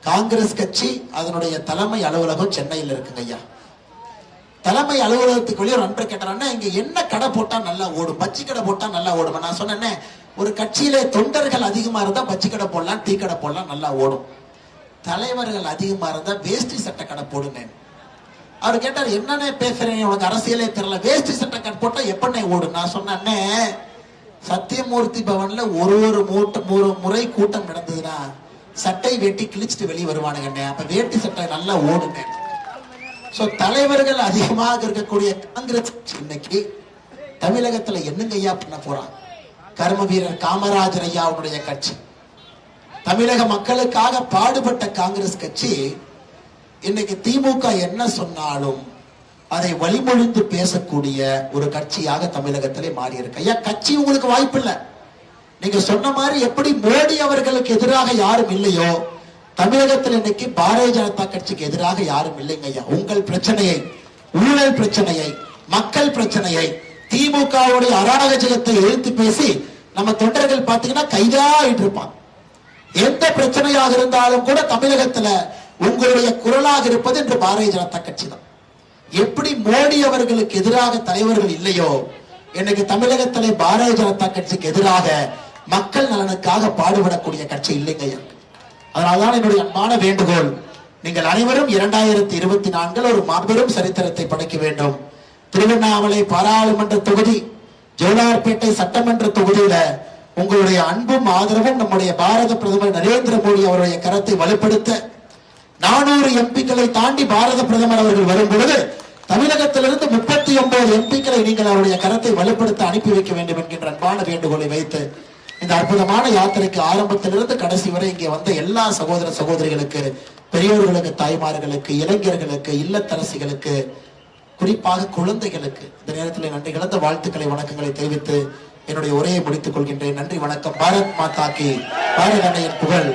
A: காங்கிரஸ் கட்சி அதனுடைய தலைமை அலுவலகம் சென்னையில் இருக்குங்க ஐயா. தலைமை அலுவலகத்துக்கு வெளியே ஒரு நண்பர் கேட்டாரா, இங்க என்ன கடை போட்டா நல்லா ஓடும், பச்சி கடை போட்டா நல்லா ஓடும். நான் சொன்னேன், ஒரு கட்சியிலே தொண்டர்கள் அதிகமா இருந்தா பச்சி கடை போடலாம், டீ கடை போடலாம், நல்லா ஓடும். தலைவர்கள் அதிகமா இருந்தா வேஷ்டி சட்டை கடை போடுங்க. அவர் கேட்டார், என்னன்னே பேசுறேன், உனக்கு அரசியலே தெரியல, வேஷ்டி சட்டை கடை போட்டா எப்பன்னே ஓடும். நான் சொன்னேன், சத்தியமூர்த்தி பவன்ல ஒரு முறை கூட்டம் நடந்ததுன்னா சட்டை வேட்டி கிழிச்சிட்டு வெளியே வருவானுங்க. அப்ப வேட்டி சட்டை நல்லா ஓடுங்க. சோ தலைவர்கள் அதிகமாக இருக்கக்கூடிய காங்கிரஸ் இன்னைக்கு தமிழகத்துல என்னங்க ஐயா பண்ண போறான்? கர்ம வீரர் காமராஜர் ஐயாவுடைய கட்சி, தமிழக மக்களுக்காக பாடுபட்ட காங்கிரஸ் கட்சி இன்னைக்கு திமுக என்ன சொன்னாலும் அதை வழிமொழிந்து பேசக்கூடிய ஒரு கட்சியாக தமிழகத்திலே மாறி இருக்கு. ஐயா கட்சி உங்களுக்கு வாய்ப்பு இல்லை. நீங்க சொன்ன மாதிரி எப்படி மோடி அவர்களுக்கு எதிராக யாரும் இல்லையோ, தமிழகத்தில் இன்னைக்கு பாரதிய ஜனதா கட்சிக்கு எதிராக யாரும் இல்லைங்க ஐயா. உங்கள் பிரச்சனையை, ஊழல் பிரச்சனையை, மக்கள் பிரச்சனையை, திமுகவுடைய அராஜகத்தை எழுத்து பேசி நம்ம தொண்டர்கள் பாத்தீங்கன்னா கைதாயிட்டு இருப்பான். எந்த பிரச்சனையாக இருந்தாலும் கூட தமிழகத்துல உங்களுடைய குரலாக இருப்பது என்று பாரதிய ஜனதா கட்சி தான். எப்படி மோடி அவர்களுக்கு எதிராக தலைவர்கள் இல்லையோ, இன்னைக்கு தமிழகத்திலே பாரதிய ஜனதா கட்சிக்கு எதிராக மக்கள் நலனுக்காக பாடுபடக்கூடிய கட்சி இல்லைங்க. அதனால்தான் என்னுடைய அன்பான வேண்டுகோள், நீங்கள் அனைவரும் 2024 ஒரு மாபெரும் சரித்திரத்தை படைக்க வேண்டும். திருவண்ணாமலை பாராளுமன்ற தொகுதி, ஜோலார்பேட்டை சட்டமன்ற தொகுதியில உங்களுடைய அன்பும் ஆதரவும் நம்முடைய பாரத பிரதமர் நரேந்திர மோடி அவருடைய கரத்தை வலுப்படுத்த 400 எம்பிக்களை தாண்டி பாரத பிரதமர் அவர்கள் வரும் பொழுது தமிழகத்திலிருந்து 39 எம்பிக்களை நீங்கள் அவருடைய கரத்தை வலுப்படுத்த அனுப்பி வைக்க வேண்டும் என்கின்ற அன்பான வேண்டுகோளை வைத்து இந்த அற்புதமான யாத்திரைக்கு ஆரம்பத்திலிருந்து கடைசி வரை இங்கே வந்த எல்லா சகோதர சகோதரிகளுக்கு, பெரியோர்களுக்கு, தாய்மார்களுக்கு, இளைஞர்களுக்கு, இல்லத்தரசிகளுக்கு, குறிப்பாக குழந்தைகளுக்கு இந்த நேரத்தில் நன்றி கலந்த வாழ்த்துக்களை, வணக்கங்களை தெரிவித்து என்னுடைய உரையை முடித்துக் கொள்கின்றேன். நன்றி, வணக்கம். பாரத் மாதா கி, பாரத அன்னையின் புகழ்.